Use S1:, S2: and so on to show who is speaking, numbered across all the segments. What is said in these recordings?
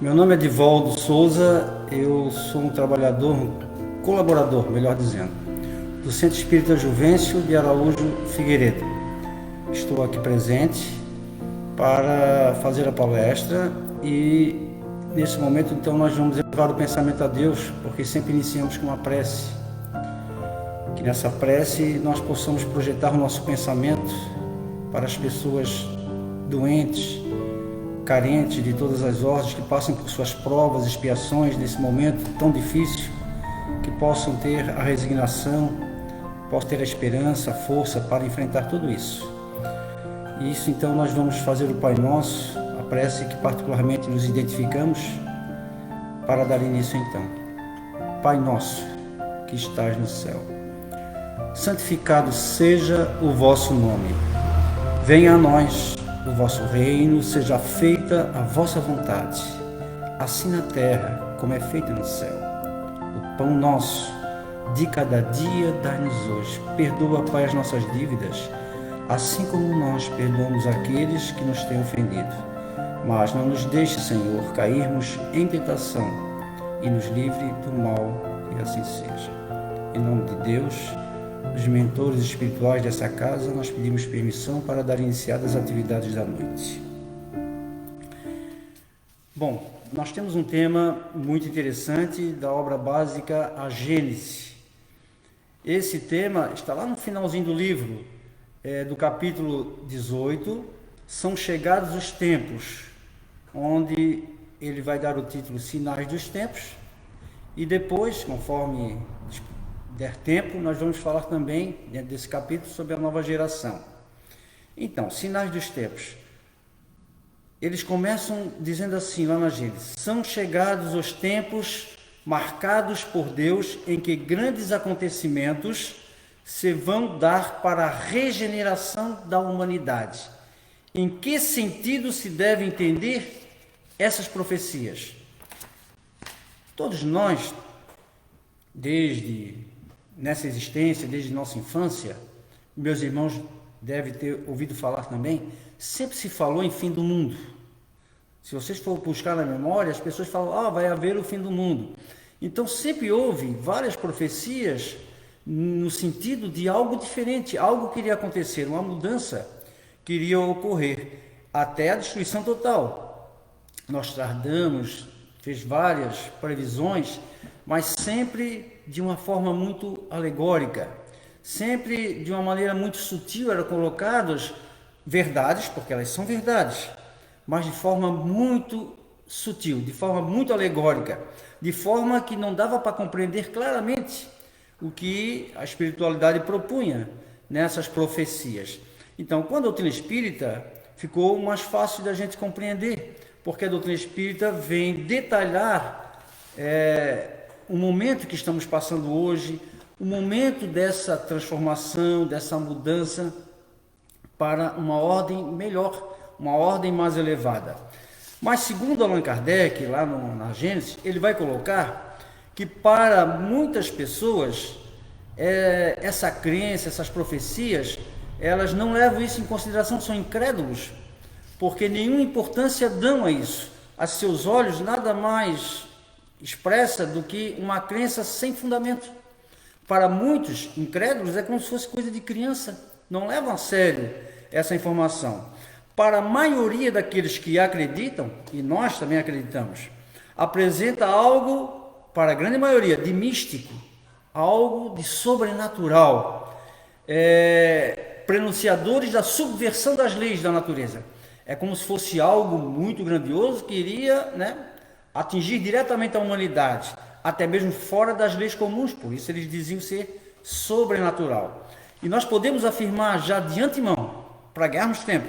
S1: Meu nome é Divaldo Souza, eu sou um trabalhador, um colaborador, melhor dizendo, do Centro Espírita Juvencio de Araújo Figueiredo. Estou aqui presente para fazer a palestra e nesse momento então nós vamos levar o pensamento a Deus, porque sempre iniciamos com uma prece. Que nessa prece nós possamos projetar o nosso pensamento para as pessoas doentes, carentes de todas as ordens, que passam por suas provas, expiações nesse momento tão difícil, que possam ter a resignação, possam ter a esperança, a força para enfrentar tudo isso. E isso então nós vamos fazer o Pai Nosso, a prece que particularmente nos identificamos, para dar início então. Pai Nosso, que estás no céu, santificado seja o vosso nome. Venha a nós o vosso reino, seja feita a vossa vontade, assim na terra como é feita no céu. O pão nosso de cada dia dai-nos hoje. Perdoa, Pai, as nossas dívidas, assim como nós perdoamos aqueles que nos têm ofendido. Mas não nos deixe, Senhor, cairmos em tentação e nos livre do mal, e assim seja. Em nome de Deus, os mentores espirituais dessa casa, nós pedimos permissão para dar iniciada as atividades da noite. Bom, nós temos um tema muito interessante da obra básica A Gênese. Esse tema está lá no finalzinho do livro, do capítulo 18, São Chegados os Tempos, onde ele vai dar o título Sinais dos Tempos, e depois, conforme der tempo, nós vamos falar também, dentro desse capítulo, sobre a nova geração. Então, sinais dos tempos. Eles começam dizendo assim, lá na Gênesis: são chegados os tempos marcados por Deus em que grandes acontecimentos se vão dar para a regeneração da humanidade. Em que sentido se deve entender essas profecias? Todos nós, desde nessa existência, desde nossa infância, meus irmãos devem ter ouvido falar também, sempre se falou em fim do mundo. Se vocês for buscar na memória, as pessoas falam, vai haver o fim do mundo. Então sempre houve várias profecias no sentido de algo diferente, algo que iria acontecer, uma mudança que iria ocorrer, até a destruição total. Nostradamus fez várias previsões, mas sempre de uma forma muito alegórica, sempre de uma maneira muito sutil eram colocadas verdades, porque elas são verdades, mas de forma muito sutil, de forma muito alegórica, de forma que não dava para compreender claramente o que a espiritualidade propunha nessas profecias. Então, com a doutrina espírita, ficou mais fácil da gente compreender, porque a doutrina espírita vem detalhar o momento que estamos passando hoje, o momento dessa transformação, dessa mudança para uma ordem melhor, uma ordem mais elevada. Mas segundo Allan Kardec, lá na Gênesis, ele vai colocar que para muitas pessoas, essa crença, essas profecias, elas não levam isso em consideração, são incrédulos, porque nenhuma importância dão a isso. A seus olhos, nada mais expressa do que uma crença sem fundamento. Para muitos incrédulos é como se fosse coisa de criança, não levam a sério essa informação. Para a maioria daqueles que acreditam, e nós também acreditamos, apresenta algo, para a grande maioria, de místico, algo de sobrenatural, prenunciadores da subversão das leis da natureza. É como se fosse algo muito grandioso que iria, atingir diretamente a humanidade, até mesmo fora das leis comuns, por isso eles diziam ser sobrenatural. E nós podemos afirmar já de antemão, para ganharmos tempo,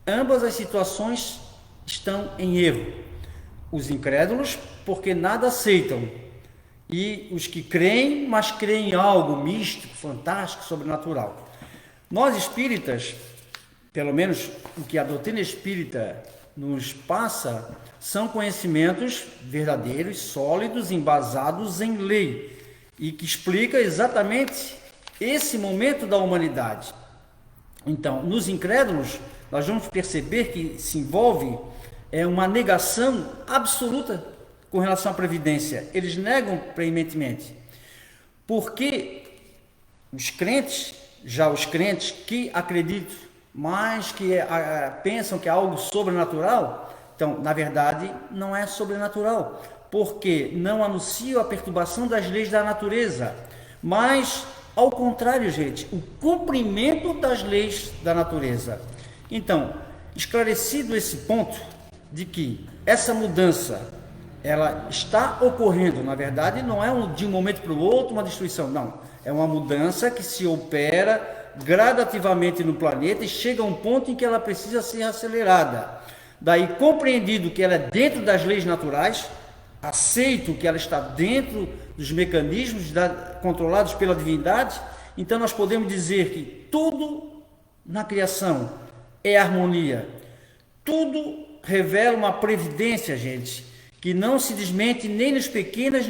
S1: ambas as situações estão em erro. Os incrédulos, porque nada aceitam, e os que creem, mas creem em algo místico, fantástico, sobrenatural. Nós espíritas, pelo menos o que a doutrina espírita nos passa, são conhecimentos verdadeiros, sólidos, embasados em lei, e que explica exatamente esse momento da humanidade. Então, nos incrédulos, nós vamos perceber que se envolve é uma negação absoluta com relação à previdência. Eles negam veementemente. Porque os crentes que acreditam mais, que pensam que é algo sobrenatural, então, na verdade, não é sobrenatural, porque não anuncia a perturbação das leis da natureza, mas, ao contrário, gente, o cumprimento das leis da natureza. Então, esclarecido esse ponto de que essa mudança, ela está ocorrendo, na verdade, não é de um momento para o outro uma destruição, não. É uma mudança que se opera gradativamente no planeta e chega a um ponto em que ela precisa ser acelerada. Daí, compreendido que ela é dentro das leis naturais, aceito que ela está dentro dos mecanismos controlados pela divindade, então nós podemos dizer que tudo na criação é harmonia. Tudo revela uma previdência, gente, que não se desmente nem nas pequenas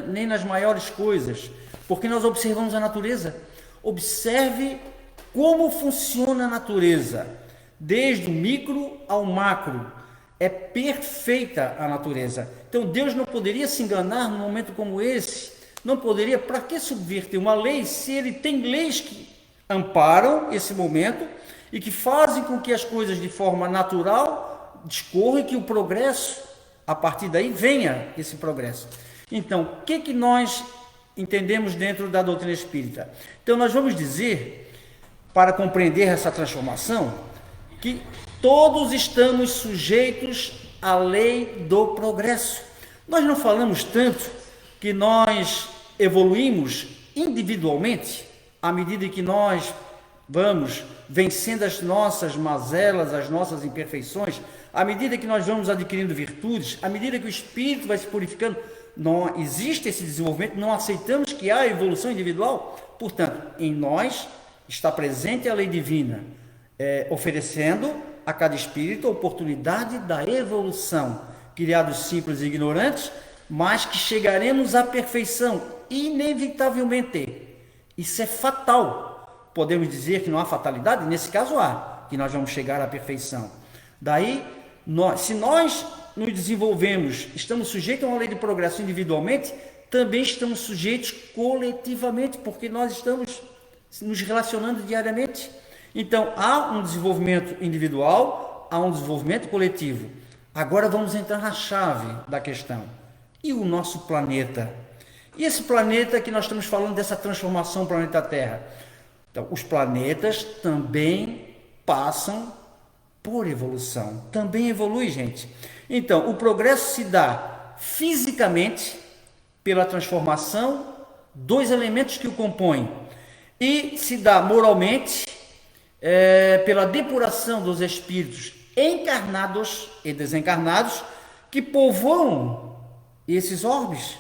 S1: nem nas maiores coisas, porque nós observamos a natureza. Observe como funciona a natureza, desde o micro ao macro. É perfeita a natureza. Então Deus não poderia se enganar num momento como esse. Não poderia. Para que subverter uma lei se ele tem leis que amparam esse momento e que fazem com que as coisas de forma natural discorram e que o progresso, a partir daí, venha esse progresso. Então, o que nós entendemos dentro da doutrina espírita? Então, nós vamos dizer, para compreender essa transformação, que todos estamos sujeitos à lei do progresso. Nós não falamos tanto que nós evoluímos individualmente à medida que nós vamos vencendo as nossas mazelas, as nossas imperfeições, à medida que nós vamos adquirindo virtudes, à medida que o espírito vai se purificando. Não existe esse desenvolvimento, não aceitamos que há evolução individual. Portanto, em nós está presente a lei divina, oferecendo a cada espírito a oportunidade da evolução, criados simples e ignorantes, mas que chegaremos à perfeição, inevitavelmente. Isso é fatal. Podemos dizer que não há fatalidade? Nesse caso há, que nós vamos chegar à perfeição. Daí, se nós nos desenvolvemos, estamos sujeitos a uma lei de progresso individualmente, também estamos sujeitos coletivamente, porque nós estamos nos relacionando diariamente. Então, há um desenvolvimento individual, há um desenvolvimento coletivo. Agora vamos entrar na chave da questão. E o nosso planeta? E esse planeta que nós estamos falando dessa transformação do planeta Terra? Então, os planetas também passam por evolução. Também evolui, gente. Então, o progresso se dá fisicamente pela transformação dos elementos que o compõem e se dá moralmente pela depuração dos espíritos encarnados e desencarnados que povoam esses orbes,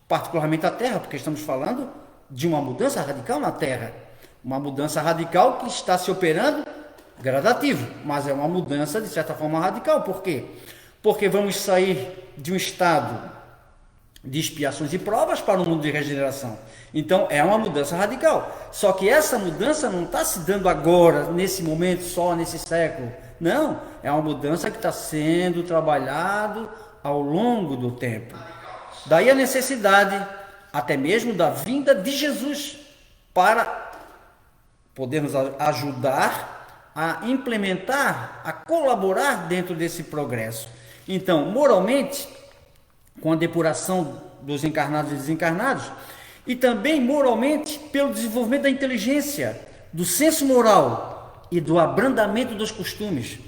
S1: particularmente a Terra, porque estamos falando de uma mudança radical na Terra, uma mudança radical que está se operando gradativo, mas é uma mudança de certa forma radical. Por quê? Porque vamos sair de um estado de expiações e provas para um mundo de regeneração. Então é uma mudança radical. Só que essa mudança não está se dando agora, nesse momento, só nesse século. Não, é uma mudança que está sendo trabalhado ao longo do tempo. Daí a necessidade, até mesmo da vinda de Jesus, para podermos ajudar a implementar, a colaborar dentro desse progresso. Então, moralmente, com a depuração dos encarnados e desencarnados, e também moralmente pelo desenvolvimento da inteligência, do senso moral e do abrandamento dos costumes.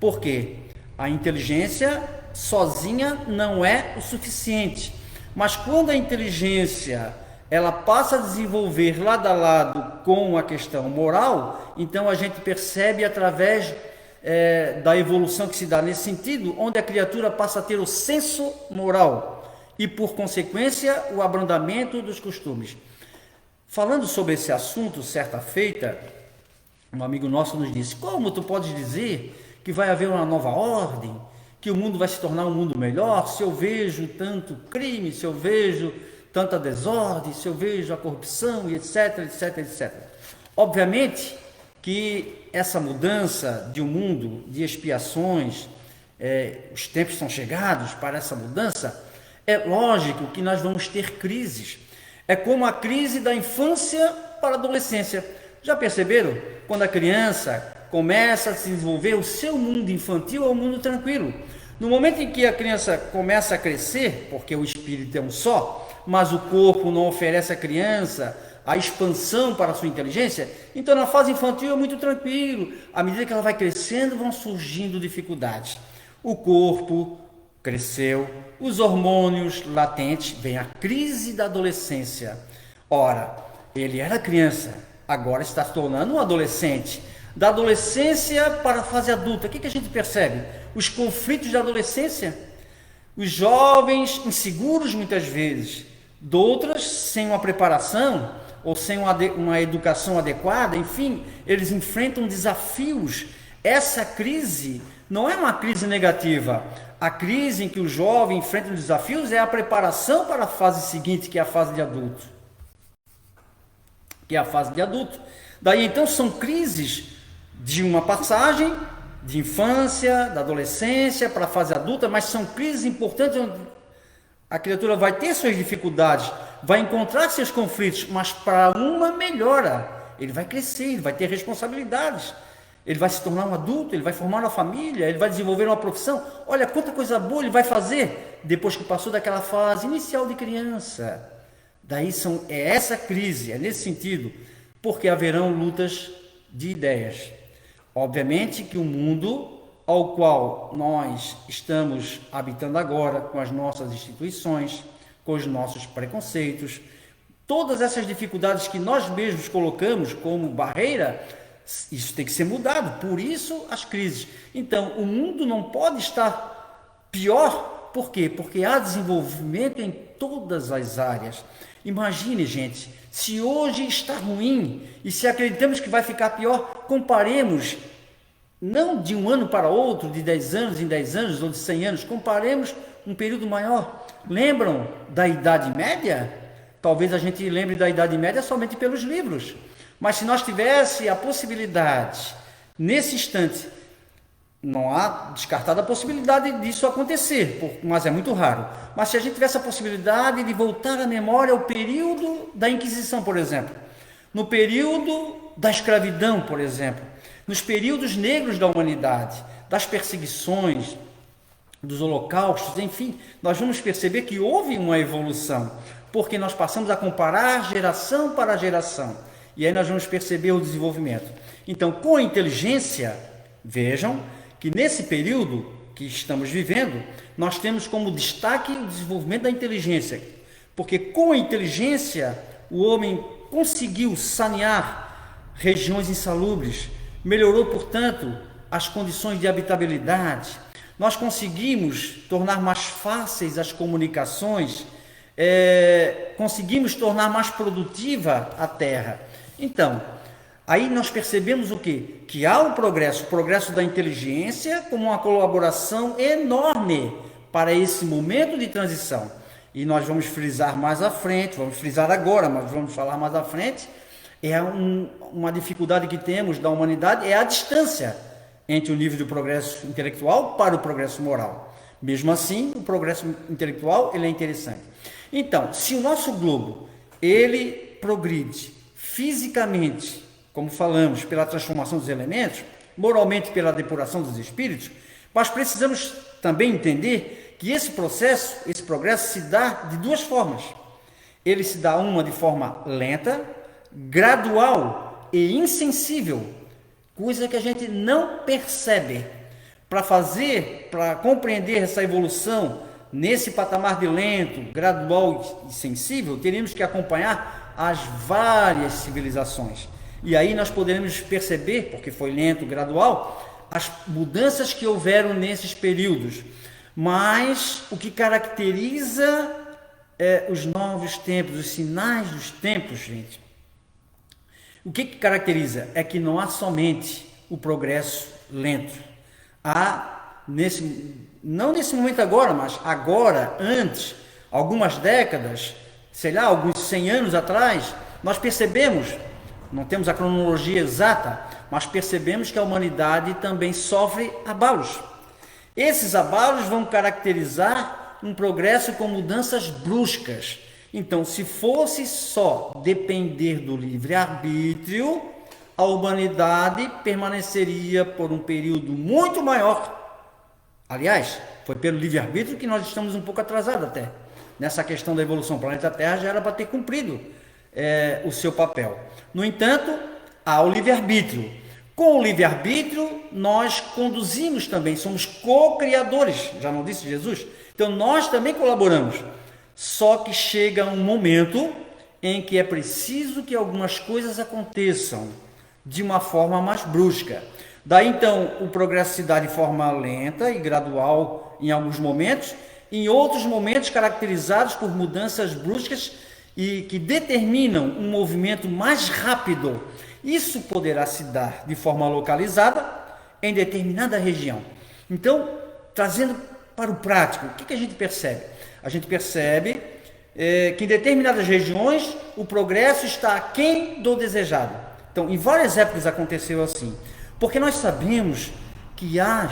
S1: Porque a inteligência sozinha não é o suficiente, mas quando a inteligência ela passa a desenvolver lado a lado com a questão moral, então a gente percebe através da evolução que se dá nesse sentido, onde a criatura passa a ter o senso moral e, por consequência, o abrandamento dos costumes. Falando sobre esse assunto, certa feita, um amigo nosso nos disse: como tu podes dizer que vai haver uma nova ordem, que o mundo vai se tornar um mundo melhor, se eu vejo tanto crime, se eu vejo tanta desordem, se eu vejo a corrupção, e etc, etc, etc. Obviamente que essa mudança de um mundo de expiações, os tempos são chegados para essa mudança, é lógico que nós vamos ter crises. É como a crise da infância para a adolescência. Já perceberam? Quando a criança começa a se desenvolver, o seu mundo infantil é um mundo tranquilo. No momento em que a criança começa a crescer, porque o espírito é um só, mas o corpo não oferece à criança a expansão para a sua inteligência, então na fase infantil é muito tranquilo. À medida que ela vai crescendo, vão surgindo dificuldades. O corpo cresceu, os hormônios latentes, vem a crise da adolescência. Ora, ele era criança, agora está se tornando um adolescente. Da adolescência para a fase adulta, o que a gente percebe? Os conflitos da adolescência, os jovens inseguros muitas vezes, doutras sem uma preparação ou sem uma educação adequada, enfim, eles enfrentam desafios. Essa crise não é uma crise negativa. A crise em que o jovem enfrenta os desafios é a preparação para a fase seguinte, que é a fase de adulto. Daí então são crises de uma passagem de infância, da adolescência para a fase adulta, mas são crises importantes onde a criatura vai ter suas dificuldades, vai encontrar seus conflitos, mas para uma melhora. Ele vai crescer, ele vai ter responsabilidades, ele vai se tornar um adulto, ele vai formar uma família, ele vai desenvolver uma profissão. Olha quanta coisa boa ele vai fazer depois que passou daquela fase inicial de criança. Daí é essa crise, é nesse sentido, porque haverão lutas de ideias. Obviamente que o mundo ao qual nós estamos habitando agora, com as nossas instituições, com os nossos preconceitos, todas essas dificuldades que nós mesmos colocamos como barreira, isso tem que ser mudado. Por isso as crises. Então, o mundo não pode estar pior. Por quê? Porque há desenvolvimento em todas as áreas. Imagine, gente, se hoje está ruim e se acreditamos que vai ficar pior, comparemos, não de um ano para outro, de 10 anos em 10 anos ou de 100 anos, comparemos um período maior. Lembram da Idade Média? Talvez a gente lembre da Idade Média somente pelos livros. Mas se nós tivéssemos a possibilidade, nesse instante, não há descartada a possibilidade disso acontecer, mas é muito raro. Mas se a gente tivesse a possibilidade de voltar à memória ao período da Inquisição, por exemplo, no período da escravidão, por exemplo, nos períodos negros da humanidade, das perseguições, dos holocaustos, enfim, nós vamos perceber que houve uma evolução, porque nós passamos a comparar geração para geração, e aí nós vamos perceber o desenvolvimento. Então, com a inteligência, vejam que nesse período que estamos vivendo, nós temos como destaque o desenvolvimento da inteligência, porque com a inteligência o homem conseguiu sanear regiões insalubres, melhorou, portanto, as condições de habitabilidade, nós conseguimos tornar mais fáceis as comunicações, conseguimos tornar mais produtiva a terra. Então, aí nós percebemos o quê? Que há um progresso, o progresso da inteligência como uma colaboração enorme para esse momento de transição. E nós vamos frisar mais à frente, vamos frisar agora, mas vamos falar mais à frente, uma dificuldade que temos da humanidade é a distância entre o nível de progresso intelectual para o progresso moral. Mesmo assim, o progresso intelectual ele é interessante. Então, se o nosso globo ele progride fisicamente, como falamos, pela transformação dos elementos, moralmente pela depuração dos espíritos, mas precisamos também entender que esse processo, esse progresso se dá de duas formas. Ele se dá uma de forma lenta, gradual e insensível, coisa que a gente não percebe. Para compreender essa evolução nesse patamar de lento, gradual e sensível, teríamos que acompanhar as várias civilizações. E aí nós poderemos perceber, porque foi lento, gradual, as mudanças que houveram nesses períodos. Mas o que caracteriza os novos tempos, os sinais dos tempos, gente. O que caracteriza? É que não há somente o progresso lento. Há, não nesse momento agora, mas agora, antes, algumas décadas, sei lá, alguns 100 anos atrás, nós percebemos, não temos a cronologia exata, mas percebemos que a humanidade também sofre abalos. Esses abalos vão caracterizar um progresso com mudanças bruscas. Então, se fosse só depender do livre-arbítrio, a humanidade permaneceria por um período muito maior. Aliás, foi pelo livre-arbítrio que nós estamos um pouco atrasados até. Nessa questão da evolução, o planeta Terra já era para ter cumprido o seu papel. No entanto, há o livre-arbítrio. Com o livre-arbítrio, nós conduzimos também, somos co-criadores, já não disse Jesus? Então, nós também colaboramos. Só que chega um momento em que é preciso que algumas coisas aconteçam de uma forma mais brusca. Daí, então, o progresso se dá de forma lenta e gradual em alguns momentos, em outros momentos caracterizados por mudanças bruscas e que determinam um movimento mais rápido. Isso poderá se dar de forma localizada em determinada região. Então, trazendo para o prático, o que a gente percebe? A gente percebe que em determinadas regiões o progresso está aquém do desejado. Então, em várias épocas aconteceu assim. Porque nós sabemos que há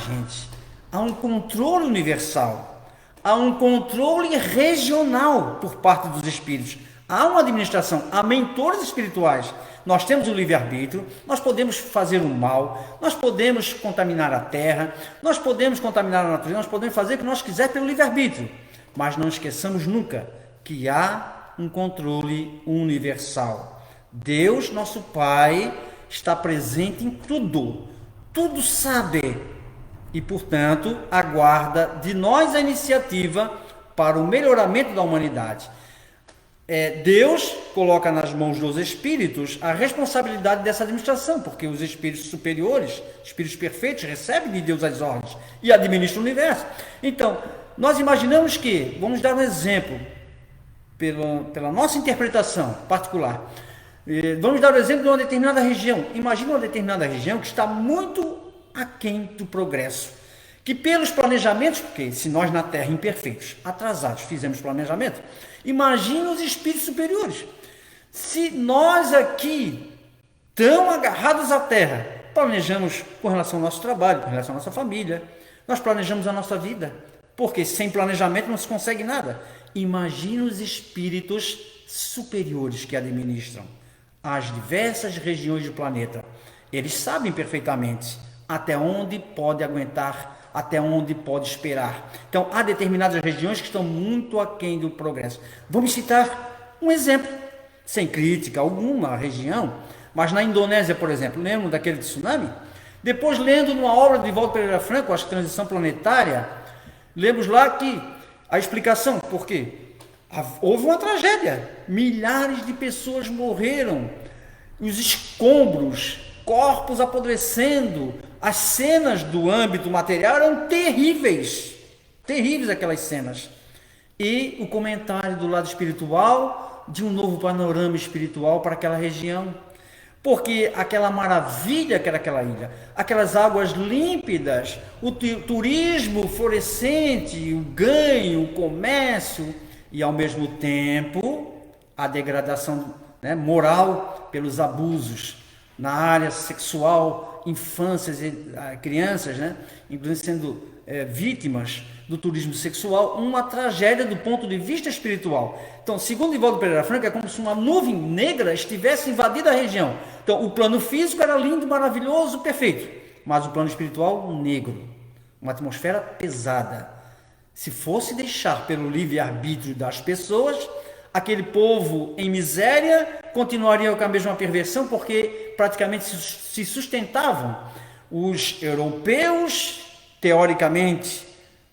S1: um controle universal, há um controle regional por parte dos espíritos, há uma administração, há mentores espirituais. Nós temos o livre-arbítrio, nós podemos fazer o mal, nós podemos contaminar a terra, nós podemos contaminar a natureza, nós podemos fazer o que nós quisermos pelo livre-arbítrio. Mas não esqueçamos nunca que há um controle universal. Deus, nosso Pai, está presente em tudo, tudo sabe e, portanto, aguarda de nós a iniciativa para o melhoramento da humanidade. Deus coloca nas mãos dos espíritos a responsabilidade dessa administração, porque os espíritos superiores, espíritos perfeitos, recebem de Deus as ordens e administram o universo. Então, nós imaginamos que, vamos dar um exemplo, pela nossa interpretação particular, vamos dar o exemplo de uma determinada região. Imagina uma determinada região que está muito aquém do progresso, que pelos planejamentos, porque se nós na Terra imperfeitos, atrasados, fizemos planejamento, imagina os espíritos superiores. Se nós aqui, tão agarrados à Terra, planejamos com relação ao nosso trabalho, com relação à nossa família, nós planejamos a nossa vida, porque sem planejamento não se consegue nada. Imagina os espíritos superiores que administram as diversas regiões do planeta. Eles sabem perfeitamente até onde pode aguentar, até onde pode esperar. Então, há determinadas regiões que estão muito aquém do progresso. Vamos citar um exemplo, sem crítica alguma à região, mas na Indonésia, por exemplo, lembram daquele tsunami? Depois, lendo numa obra de Divaldo Pereira Franco, a Transição Planetária, lemos lá que a explicação, por quê? Houve uma tragédia, milhares de pessoas morreram, os escombros, corpos apodrecendo, as cenas do âmbito material eram terríveis, terríveis aquelas cenas. E o comentário do lado espiritual, de um novo panorama espiritual para aquela região, porque aquela maravilha que era aquela ilha, aquelas águas límpidas, o turismo florescente, o ganho, o comércio, e ao mesmo tempo a degradação moral pelos abusos na área sexual, infâncias e crianças, inclusive sendo vítimas do turismo sexual, uma tragédia do ponto de vista espiritual. Então, segundo Divaldo Pereira Franco, é como se uma nuvem negra estivesse invadindo a região. Então, o plano físico era lindo, maravilhoso, perfeito, mas o plano espiritual negro, uma atmosfera pesada. Se fosse deixar pelo livre-arbítrio das pessoas, aquele povo em miséria continuaria com a mesma perversão, porque praticamente se sustentavam. Os europeus, teoricamente,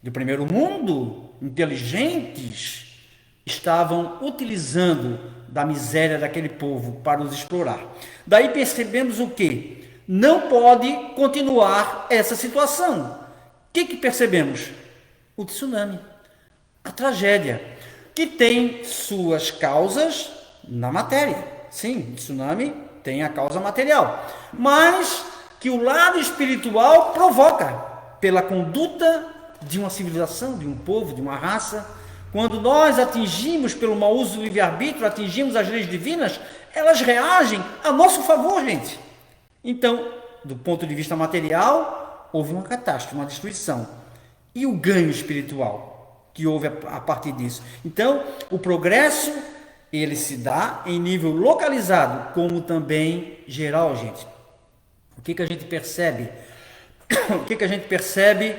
S1: do primeiro mundo, inteligentes, estavam utilizando da miséria daquele povo para os explorar. Daí percebemos o quê? Não pode continuar essa situação. O que percebemos? O tsunami, a tragédia, que tem suas causas na matéria. Sim, o tsunami tem a causa material, mas que o lado espiritual provoca pela conduta de uma civilização, de um povo, de uma raça. Quando nós atingimos, pelo mau uso do livre-arbítrio, atingimos as leis divinas, elas reagem a nosso favor, gente. Então, do ponto de vista material, houve uma catástrofe, uma destruição. e o ganho espiritual que houve a partir disso. Então, o progresso, ele se dá em nível localizado, como também geral, gente. O que a gente percebe? O que a gente percebe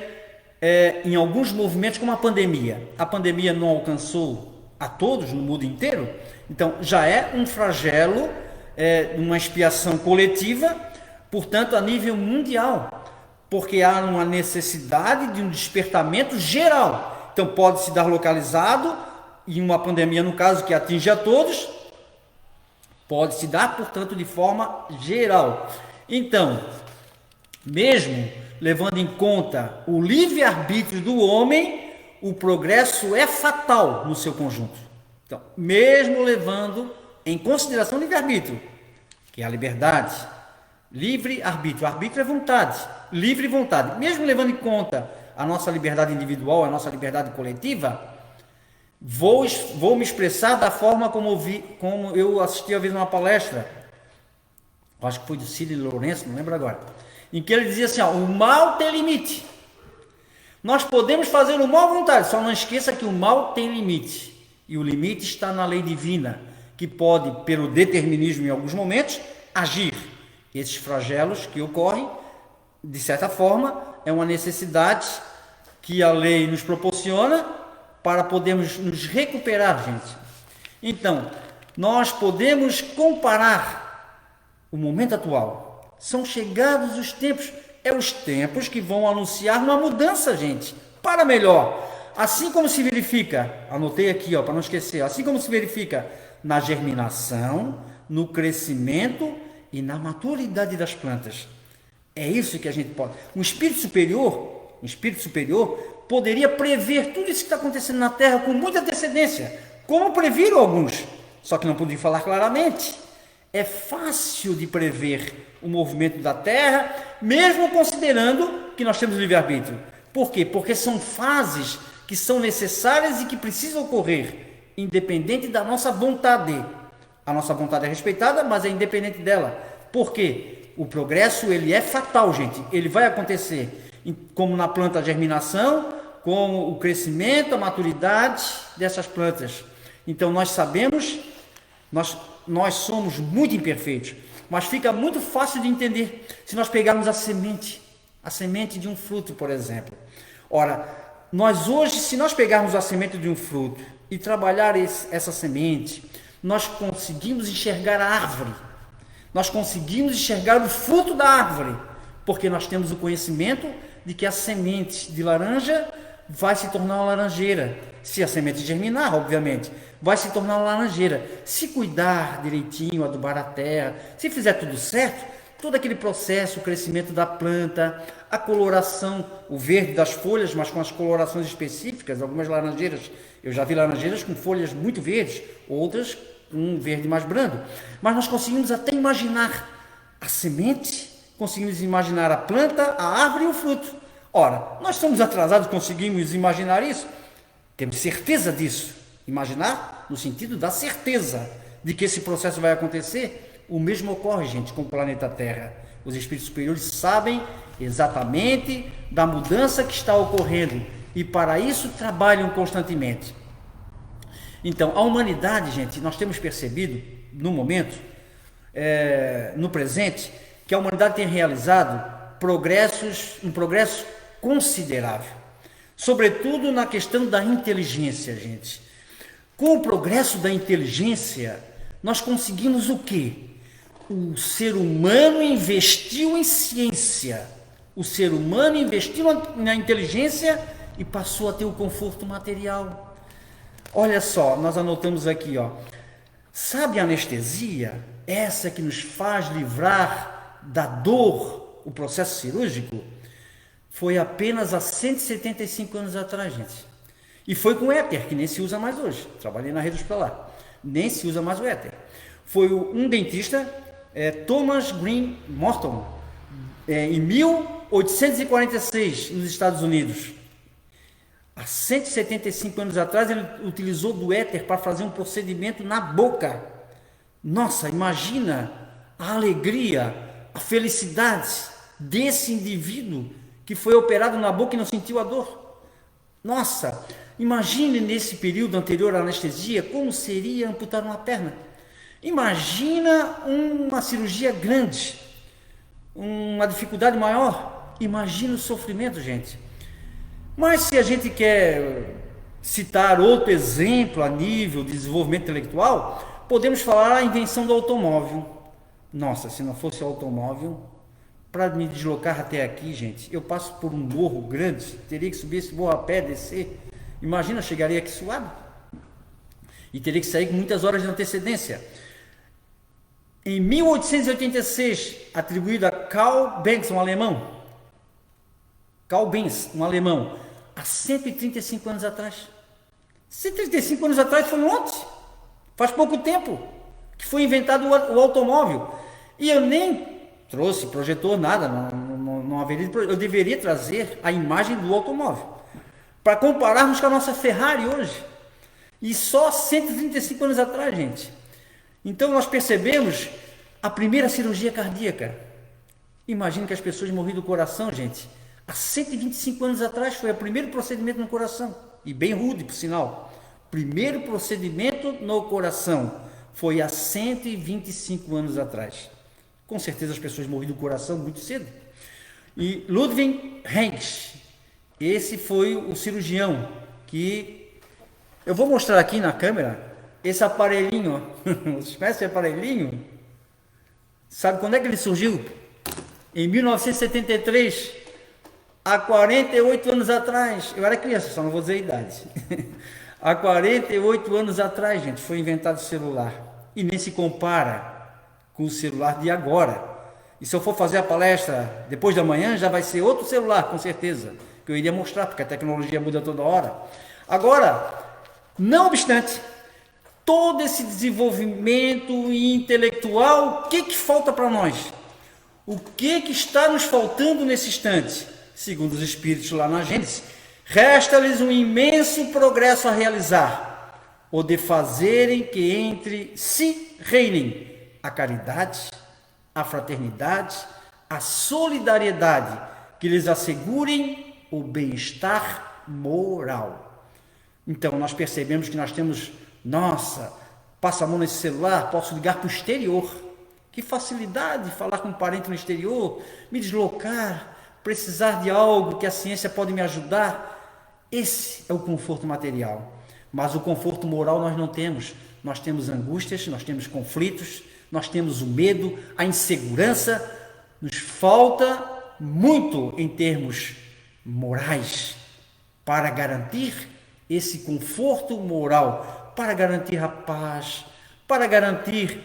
S1: em alguns movimentos, como a pandemia. A pandemia não alcançou a todos no mundo inteiro, então já é um flagelo, uma expiação coletiva, portanto, a nível mundial, porque há uma necessidade de um despertamento geral. Então, pode se dar localizado, em uma pandemia, no caso, que atinge a todos, pode se dar, portanto, de forma geral. Então, mesmo levando em conta o livre-arbítrio do homem, o progresso é fatal no seu conjunto. Então, mesmo levando em consideração o livre-arbítrio, que é a liberdade, livre-arbítrio, arbítrio é vontade, livre vontade, mesmo levando em conta a nossa liberdade individual, a nossa liberdade coletiva, vou me expressar da forma como eu assisti a vez numa palestra, acho que foi do Cid Lourenço, não lembro agora, em que ele dizia assim, o mal tem limite. Nós podemos fazer o mal à vontade, só não esqueça que o mal tem limite. E o limite está na lei divina, que pode, pelo determinismo em alguns momentos, agir. Esses flagelos que ocorrem, de certa forma, é uma necessidade que a lei nos proporciona para podermos nos recuperar, gente. Então, nós podemos comparar o momento atual. São chegados os tempos, os tempos que vão anunciar uma mudança, gente, para melhor. Assim como se verifica, anotei aqui, para não esquecer, assim como se verifica na germinação, no crescimento e na maturidade das plantas. É isso que a gente pode. Um espírito superior poderia prever tudo isso que está acontecendo na Terra com muita antecedência, como previram alguns, só que não podia falar claramente. É fácil de prever o movimento da Terra, mesmo considerando que nós temos livre-arbítrio. Por quê? Porque são fases que são necessárias e que precisam ocorrer, independente da nossa vontade. A nossa vontade é respeitada, mas é independente dela. Por quê? O progresso, ele é fatal, gente. Ele vai acontecer, como na planta a germinação, como o crescimento, a maturidade dessas plantas. Então, nós sabemos, nós somos muito imperfeitos, mas fica muito fácil de entender se nós pegarmos a semente de um fruto, por exemplo. Ora, nós hoje, se nós pegarmos a semente de um fruto e trabalhar essa semente, nós conseguimos enxergar a árvore, nós conseguimos enxergar o fruto da árvore, porque nós temos o conhecimento de que a semente de laranja vai se tornar uma laranjeira. Se a semente germinar, obviamente, vai se tornar uma laranjeira. Se cuidar direitinho, adubar a terra, se fizer tudo certo, todo aquele processo, o crescimento da planta, a coloração, o verde das folhas, mas com as colorações específicas, algumas laranjeiras, eu já vi laranjeiras com folhas muito verdes, outras com um verde mais brando. Mas nós conseguimos até imaginar a semente, conseguimos imaginar a planta, a árvore e o fruto. Ora, nós somos atrasados, conseguimos imaginar isso? Temos certeza disso. Imaginar no sentido da certeza de que esse processo vai acontecer. O mesmo ocorre, gente, com o planeta Terra. Os espíritos superiores sabem exatamente da mudança que está ocorrendo e para isso trabalham constantemente. Então, a humanidade, gente, nós temos percebido no momento, no presente, que a humanidade tem realizado um progresso considerável, sobretudo na questão da inteligência, gente. Com o progresso da inteligência, nós conseguimos o quê? O ser humano investiu em ciência, o ser humano investiu na inteligência e passou a ter o conforto material. Olha só, nós anotamos aqui, sabe a anestesia? Essa que nos faz livrar da dor, o processo cirúrgico, foi apenas há 175 anos atrás, gente. E foi com o éter, que nem se usa mais hoje. Trabalhei na rede hospitalar. Nem se usa mais o éter. Foi um dentista, Thomas Green Morton, em 1846, nos Estados Unidos. Há 175 anos atrás, ele utilizou do éter para fazer um procedimento na boca. Nossa, imagina a alegria, a felicidade desse indivíduo que foi operado na boca e não sentiu a dor. Nossa, imagine nesse período anterior à anestesia como seria amputar uma perna. Imagina uma cirurgia grande, uma dificuldade maior. Imagina o sofrimento, gente. Mas se a gente quer citar outro exemplo a nível de desenvolvimento intelectual, podemos falar a invenção do automóvel. Nossa, se não fosse o automóvel, para me deslocar até aqui, gente, eu passo por um morro grande, teria que subir esse morro a pé, descer. Imagina, eu chegaria aqui suado. E teria que sair com muitas horas de antecedência. Em 1886, atribuído a Carl Benz, um alemão. Carl Benz, um alemão, há 135 anos atrás. 135 anos atrás foi ontem. Faz pouco tempo que foi inventado o automóvel. E eu nem trouxe projetor, nada, não haveria. Eu deveria trazer a imagem do automóvel para compararmos com a nossa Ferrari hoje. E só 135 anos atrás, gente. Então nós percebemos a primeira cirurgia cardíaca. Imagina que as pessoas morriam do coração, gente. Há 125 anos atrás foi o primeiro procedimento no coração. E bem rude, por sinal. Primeiro procedimento no coração foi há 125 anos atrás. Com certeza as pessoas morriam do coração muito cedo. E Ludwig Hensch, esse foi o cirurgião que... Eu vou mostrar aqui na câmera esse aparelhinho. Vocês conhecem esse aparelhinho? Sabe quando é que ele surgiu? Em 1973, há 48 anos atrás. Eu era criança, só não vou dizer a idade. Há 48 anos atrás, gente, foi inventado o celular. E nem se compara com o celular de agora. E se eu for fazer a palestra depois da manhã, já vai ser outro celular, com certeza, que eu iria mostrar, porque a tecnologia muda toda hora. Agora, não obstante, todo esse desenvolvimento intelectual, o que falta para nós? O que está nos faltando nesse instante? Segundo os espíritos lá na Gênesis, resta-lhes um imenso progresso a realizar, o de fazerem que entre si reinem a caridade, a fraternidade, a solidariedade, que lhes assegurem o bem-estar moral. Então nós percebemos que nós temos, nossa, passa a mão nesse celular, posso ligar para o exterior. Que facilidade de falar com um parente no exterior, me deslocar, precisar de algo que a ciência pode me ajudar. Esse é o conforto material. Mas o conforto moral nós não temos. Nós temos angústias, nós temos conflitos, nós temos o medo, a insegurança. Nos falta muito em termos morais para garantir esse conforto moral, para garantir a paz, para garantir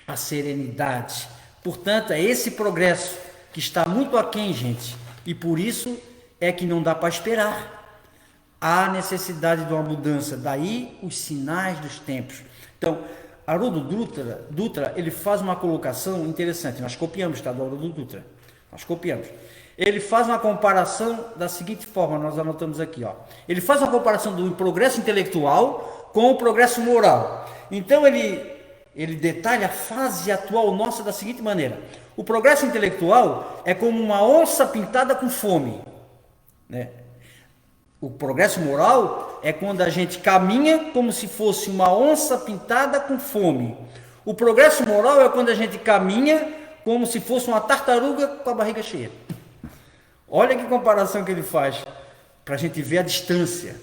S1: a serenidade. Portanto, é esse progresso que está muito aquém, gente, e por isso é que não dá para esperar. Há necessidade de uma mudança, daí os sinais dos tempos. Então, Haroldo Dutra, ele faz uma colocação interessante, nós copiamos, tá, do Haroldo Dutra, nós copiamos. Ele faz uma comparação da seguinte forma, nós anotamos aqui, ó. Ele faz uma comparação do progresso intelectual com o progresso moral. Então, ele detalha a fase atual nossa da seguinte maneira: o progresso intelectual é como uma onça pintada com fome, né? O progresso moral é quando a gente caminha como se fosse uma onça pintada com fome. O progresso moral é quando a gente caminha como se fosse uma tartaruga com a barriga cheia. Olha que comparação que ele faz, para a gente ver a distância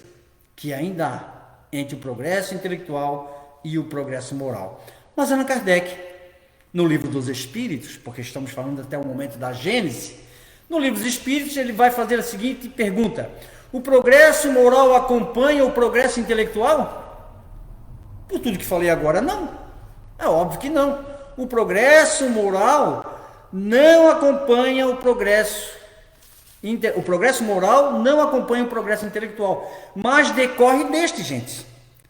S1: que ainda há entre o progresso intelectual e o progresso moral. Mas Allan Kardec, no Livro dos Espíritos, porque estamos falando até o momento da Gênese, no Livro dos Espíritos ele vai fazer a seguinte pergunta: o progresso moral acompanha o progresso intelectual? Por tudo que falei agora, não. É óbvio que não. O progresso moral não acompanha o progresso. O progresso moral não acompanha o progresso intelectual, mas decorre deste, gente.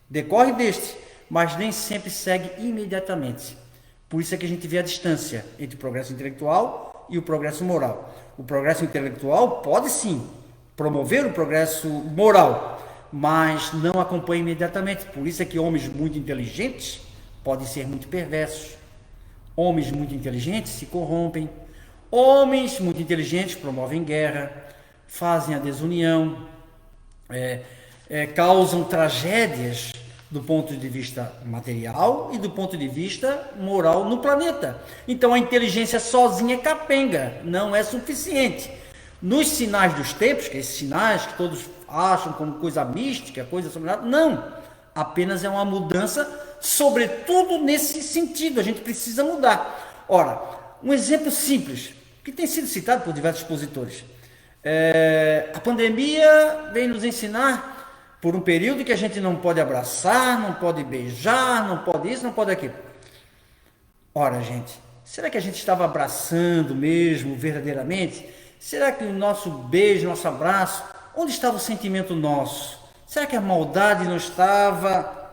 S1: Decorre deste, mas nem sempre segue imediatamente. Por isso é que a gente vê a distância entre o progresso intelectual e o progresso moral. O progresso intelectual pode sim promover o progresso moral, mas não acompanha imediatamente. Por isso é que homens muito inteligentes podem ser muito perversos. Homens muito inteligentes se corrompem. Homens muito inteligentes promovem guerra, fazem a desunião, causam tragédias do ponto de vista material e do ponto de vista moral no planeta. Então a inteligência sozinha é capenga, não é suficiente. Nos sinais dos tempos, que esses sinais que todos acham como coisa mística, coisa sobrenatural, não. Apenas é uma mudança, sobretudo nesse sentido. A gente precisa mudar. Ora, um exemplo simples, que tem sido citado por diversos expositores. A pandemia vem nos ensinar por um período que a gente não pode abraçar, não pode beijar, não pode isso, não pode aquilo. Ora, gente, será que a gente estava abraçando mesmo, verdadeiramente? Será que o nosso beijo, nosso abraço, onde estava o sentimento nosso? Será que a maldade não estava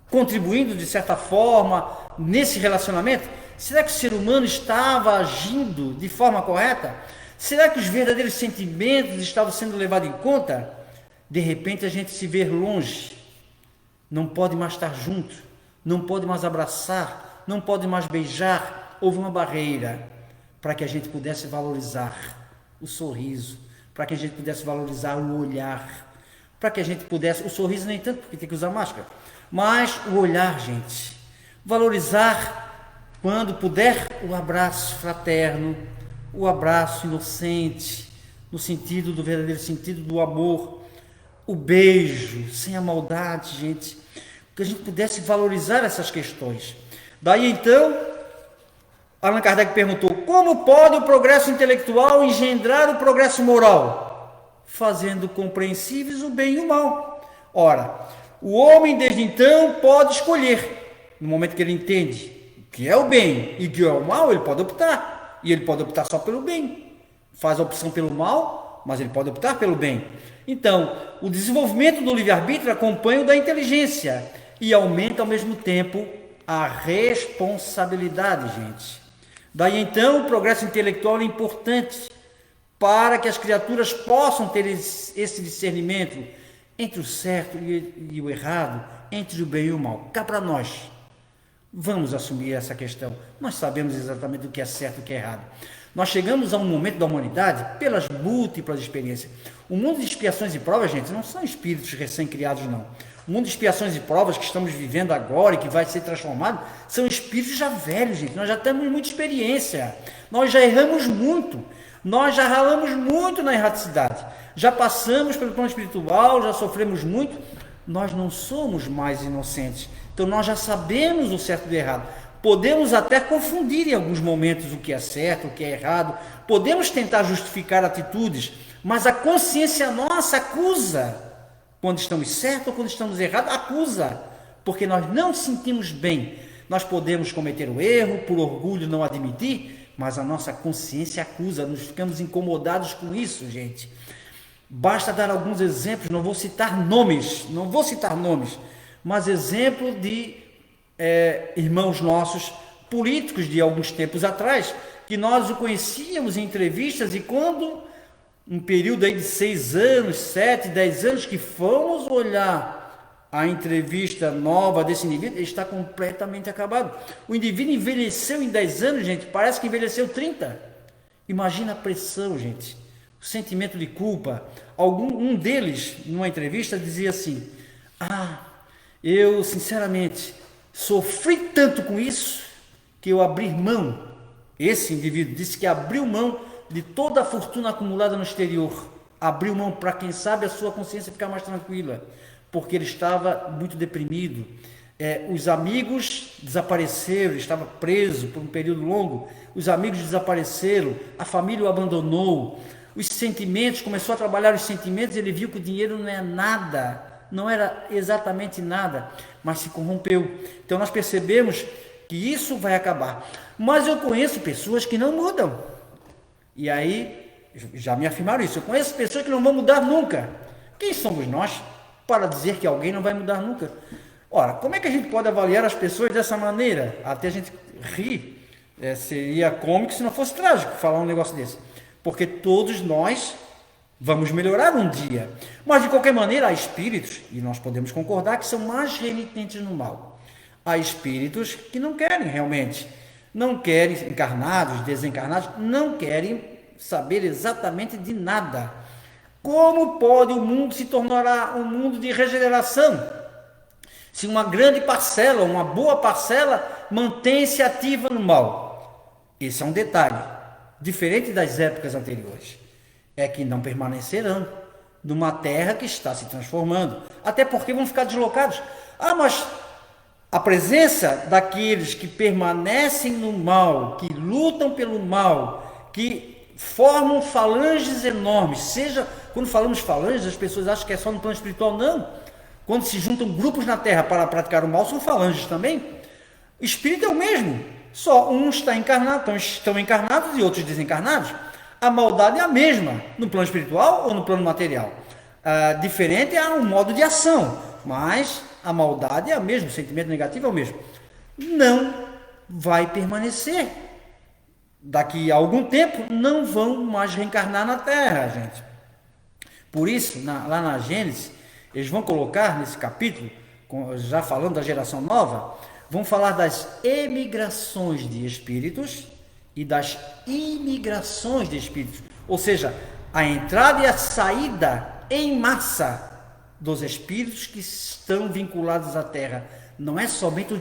S1: contribuindo de certa forma nesse relacionamento? Será que o ser humano estava agindo de forma correta? Será que os verdadeiros sentimentos estavam sendo levados em conta? De repente a gente se vê longe, não pode mais estar junto, não pode mais abraçar, não pode mais beijar. Houve uma barreira para que a gente pudesse valorizar o sorriso, para que a gente pudesse valorizar o olhar, para que a gente pudesse, o sorriso nem tanto, porque tem que usar máscara, mas o olhar, gente, valorizar quando puder o abraço fraterno, o abraço inocente, no sentido do verdadeiro sentido do amor, o beijo, sem a maldade, gente, que a gente pudesse valorizar essas questões. Daí então, Allan Kardec perguntou: como pode o progresso intelectual engendrar o progresso moral? Fazendo compreensíveis o bem e o mal. Ora, o homem desde então pode escolher, no momento que ele entende o que é o bem e o que é o mal, ele pode optar, e ele pode optar só pelo bem. Faz a opção pelo mal, mas ele pode optar pelo bem. Então, o desenvolvimento do livre-arbítrio acompanha o da inteligência e aumenta ao mesmo tempo a responsabilidade, gente. Daí então, o progresso intelectual é importante para que as criaturas possam ter esse discernimento entre o certo e o errado, entre o bem e o mal. Cá para nós, vamos assumir essa questão. Nós sabemos exatamente o que é certo e o que é errado. Nós chegamos a um momento da humanidade pelas múltiplas experiências. O mundo de expiações e provas, gente, não são espíritos recém-criados, não. O mundo de expiações e provas que estamos vivendo agora e que vai ser transformado, são espíritos já velhos, gente. Nós já temos muita experiência. Nós já erramos muito. Nós já ralamos muito na erraticidade. Já passamos pelo plano espiritual, já sofremos muito. Nós não somos mais inocentes. Então nós já sabemos o certo e o errado. Podemos até confundir em alguns momentos o que é certo, o que é errado. Podemos tentar justificar atitudes, mas a consciência nossa acusa. Quando estamos certos ou quando estamos errados, acusa. Porque nós não sentimos bem. Nós podemos cometer o erro, por orgulho não admitir, mas a nossa consciência acusa. Nós ficamos incomodados com isso, gente. Basta dar alguns exemplos, não vou citar nomes, mas exemplo de irmãos nossos, políticos de alguns tempos atrás, que nós o conhecíamos em entrevistas, e quando, um período aí de 6 anos, 7, 10 anos, que fomos olhar a entrevista nova desse indivíduo, ele está completamente acabado. O indivíduo envelheceu em 10 anos, gente, parece que envelheceu 30. Imagina a pressão, gente, o sentimento de culpa. Um deles, numa entrevista, dizia assim: eu, sinceramente, sofri tanto com isso que eu abri mão. Esse indivíduo disse que abriu mão de toda a fortuna acumulada no exterior. Abriu mão para, quem sabe, a sua consciência ficar mais tranquila, porque ele estava muito deprimido. Os amigos desapareceram, ele estava preso por um período longo. Os amigos desapareceram, a família o abandonou. Os sentimentos, começou a trabalhar os sentimentos, ele viu que o dinheiro não é nada. Não era exatamente nada, mas se corrompeu. Então nós percebemos que isso vai acabar. Mas eu conheço pessoas que não mudam. E aí, já me afirmaram isso, eu conheço pessoas que não vão mudar nunca. Quem somos nós para dizer que alguém não vai mudar nunca? Ora, como é que a gente pode avaliar as pessoas dessa maneira? Até a gente rir. Seria cômico se não fosse trágico falar um negócio desse. Porque todos nós vamos melhorar um dia. Mas, de qualquer maneira, há espíritos, e nós podemos concordar, que são mais renitentes no mal. Há espíritos que não querem realmente, não querem, encarnados, desencarnados, não querem saber exatamente de nada. Como pode o mundo se tornar um mundo de regeneração se uma grande parcela, uma boa parcela, mantém-se ativa no mal? Esse é um detalhe, diferente das épocas anteriores, é que não permanecerão numa terra que está se transformando, até porque vão ficar deslocados. Mas a presença daqueles que permanecem no mal, que lutam pelo mal, que formam falanges enormes, seja, quando falamos falanges, as pessoas acham que é só no plano espiritual, não. Quando se juntam grupos na terra para praticar o mal, são falanges também. O espírito é o mesmo, só um está encarnado, estão encarnados e outros desencarnados. A maldade é a mesma, no plano espiritual ou no plano material. Diferente é um modo de ação, mas a maldade é a mesma, o sentimento negativo é o mesmo. Não vai permanecer. Daqui a algum tempo, não vão mais reencarnar na Terra, gente. Por isso, lá na Gênesis, eles vão colocar nesse capítulo, já falando da geração nova, vão falar das emigrações de espíritos e das imigrações de espíritos. Ou seja, a entrada e a saída em massa dos espíritos que estão vinculados à Terra. Não é somente os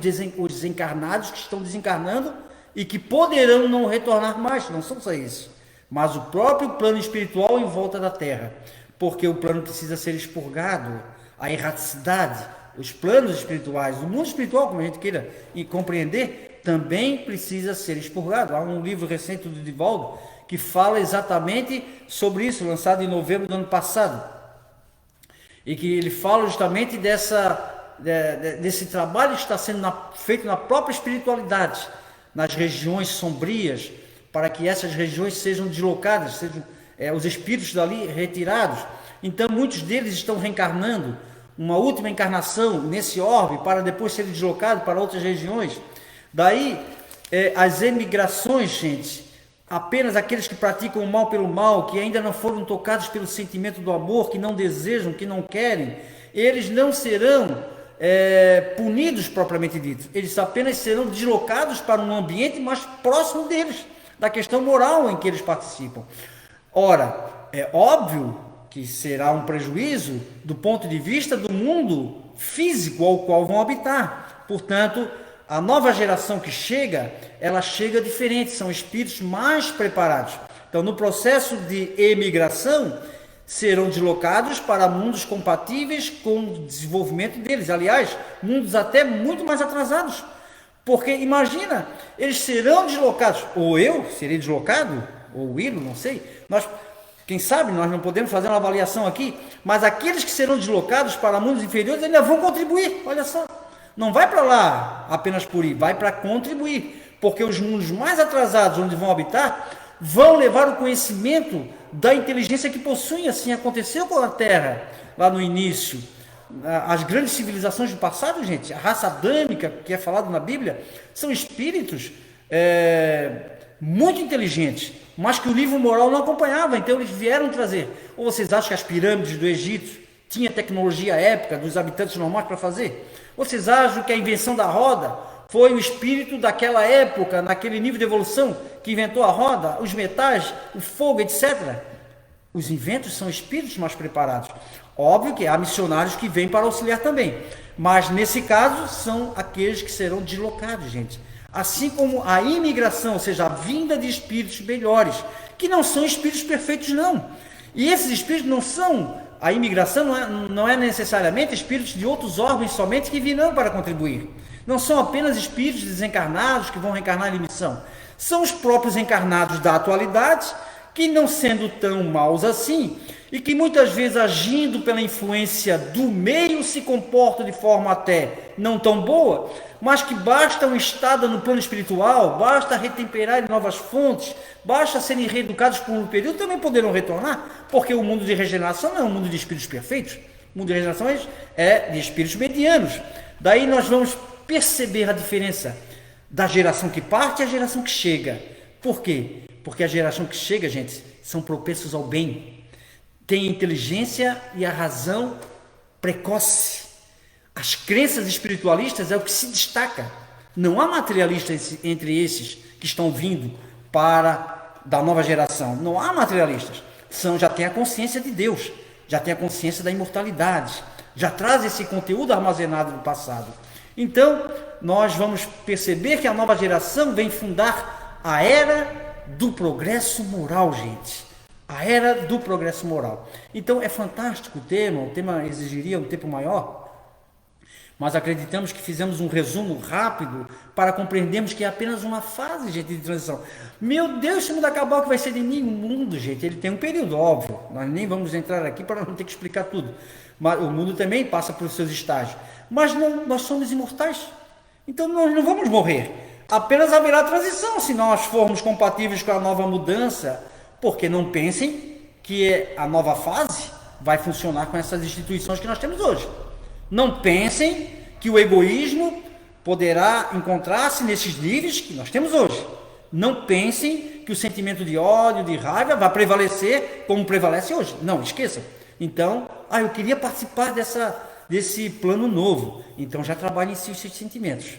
S1: desencarnados que estão desencarnando e que poderão não retornar mais, não são só isso, mas o próprio plano espiritual em volta da Terra, porque o plano precisa ser expurgado, a erraticidade, os planos espirituais, o mundo espiritual, como a gente queira compreender, também precisa ser expurgado. Há um livro recente do Divaldo que fala exatamente sobre isso, lançado em novembro do ano passado, e que ele fala justamente desse trabalho que está sendo feito na própria espiritualidade, nas regiões sombrias, para que essas regiões sejam deslocadas, sejam os espíritos dali retirados. Então muitos deles estão reencarnando, uma última encarnação nesse orbe, para depois serem deslocados para outras regiões. Daí as emigrações, gente, apenas aqueles que praticam o mal pelo mal, que ainda não foram tocados pelo sentimento do amor, que não desejam, que não querem, eles não serão punidos propriamente dito, eles apenas serão deslocados para um ambiente mais próximo deles, da questão moral em que eles participam. Ora, é óbvio que será um prejuízo do ponto de vista do mundo físico ao qual vão habitar. Portanto, a nova geração que chega, ela chega diferente, são espíritos mais preparados. Então, no processo de emigração, serão deslocados para mundos compatíveis com o desenvolvimento deles. Aliás, mundos até muito mais atrasados. Porque, imagina, eles serão deslocados, ou eu serei deslocado, ou o Hilo, não sei. Quem sabe, nós não podemos fazer uma avaliação aqui, mas aqueles que serão deslocados para mundos inferiores ainda vão contribuir, olha só. Não vai para lá apenas por ir, vai para contribuir. Porque os mundos mais atrasados, onde vão habitar, vão levar o conhecimento da inteligência que possuem. Assim aconteceu com a Terra, lá no início. As grandes civilizações do passado, gente, a raça adâmica, que é falado na Bíblia, são espíritos muito inteligentes, mas que o livro moral não acompanhava, então eles vieram trazer. Ou vocês acham que as pirâmides do Egito tinham tecnologia épica dos habitantes normais para fazer? Ou vocês acham que a invenção da roda foi o espírito daquela época, naquele nível de evolução, que inventou a roda, os metais, o fogo, etc. Os inventos são espíritos mais preparados. Óbvio que há missionários que vêm para auxiliar também, mas nesse caso são aqueles que serão deslocados, gente. Assim como a imigração, ou seja, a vinda de espíritos melhores, que não são espíritos perfeitos, não. E esses espíritos não são, a imigração não é necessariamente espíritos de outros órgãos somente que virão para contribuir. Não são apenas espíritos desencarnados que vão reencarnar em missão. São os próprios encarnados da atualidade, que não sendo tão maus assim, e que muitas vezes agindo pela influência do meio se comportam de forma até não tão boa, mas que basta uma estada no plano espiritual, basta retemperar em novas fontes, basta serem reeducados por um período, também poderão retornar, porque o mundo de regeneração não é um mundo de espíritos perfeitos, o mundo de regeneração é de espíritos medianos. Daí nós vamos perceber a diferença da geração que parte e a geração que chega. Por quê? Porque a geração que chega, gente, são propensos ao bem, tem a inteligência e a razão precoce. As crenças espiritualistas é o que se destaca. Não há materialistas entre esses que estão vindo da nova geração. Não há materialistas. já tem a consciência de Deus, já tem a consciência da imortalidade, já traz esse conteúdo armazenado no passado. Então, nós vamos perceber que a nova geração vem fundar a era do progresso moral, gente. A era do progresso moral. Então, é fantástico o tema exigiria um tempo maior, mas acreditamos que fizemos um resumo rápido para compreendermos que é apenas uma fase, gente, de transição. Meu Deus, se o mundo acabar, o que vai ser de mim? O mundo, gente, ele tem um período, óbvio. Nós nem vamos entrar aqui para não ter que explicar tudo. Mas o mundo também passa por seus estágios. Mas não, nós somos imortais. Então nós não vamos morrer. Apenas haverá transição se nós formos compatíveis com a nova mudança. Porque não pensem que a nova fase vai funcionar com essas instituições que nós temos hoje. Não pensem que o egoísmo poderá encontrar-se nesses níveis que nós temos hoje. Não pensem que o sentimento de ódio, de raiva vai prevalecer como prevalece hoje. Não, esqueçam. Então, eu queria participar desse plano novo. Então já trabalhem em si os seus sentimentos.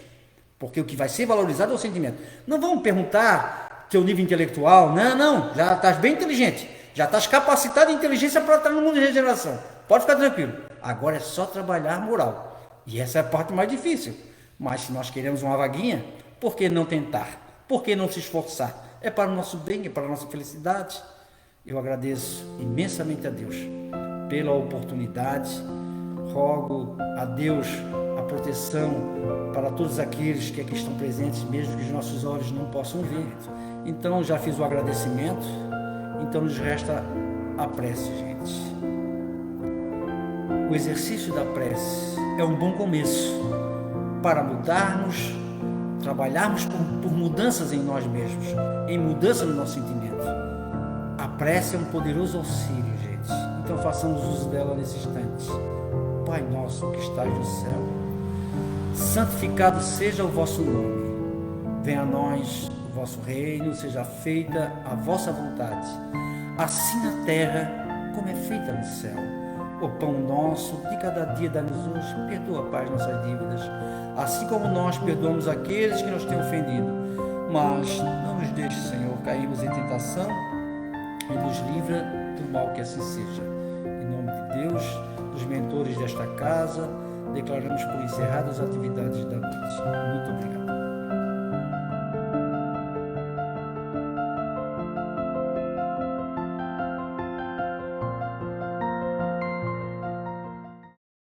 S1: Porque o que vai ser valorizado é o sentimento. Não vamos perguntar teu nível intelectual. Não, já estás bem inteligente. Já estás capacitado em inteligência para estar no mundo de regeneração. Pode ficar tranquilo. Agora é só trabalhar moral. E essa é a parte mais difícil. Mas se nós queremos uma vaguinha, por que não tentar? Por que não se esforçar? É para o nosso bem, é para a nossa felicidade. Eu agradeço imensamente a Deus pela oportunidade. Rogo a Deus a proteção para todos aqueles que aqui estão presentes, mesmo que os nossos olhos não possam ver. Então já fiz o agradecimento. Então nos resta a prece, gente. O exercício da prece é um bom começo para mudarmos, trabalharmos por mudanças em nós mesmos, em mudança no nosso sentimento. A prece é um poderoso auxílio, gente. Então façamos uso dela nesse instante. Pai nosso que estás no céu, santificado seja o vosso nome. Venha a nós o vosso reino, seja feita a vossa vontade, assim na terra como é feita no céu. O pão nosso de cada dia dá-nos hoje, perdoa, Pai, nossas dívidas, assim como nós perdoamos aqueles que nos têm ofendido. Mas não nos deixe, Senhor, cairmos em tentação e nos livra do mal, que assim seja. Em nome de Deus, dos mentores desta casa, declaramos por encerradas as atividades da noite. Muito obrigado.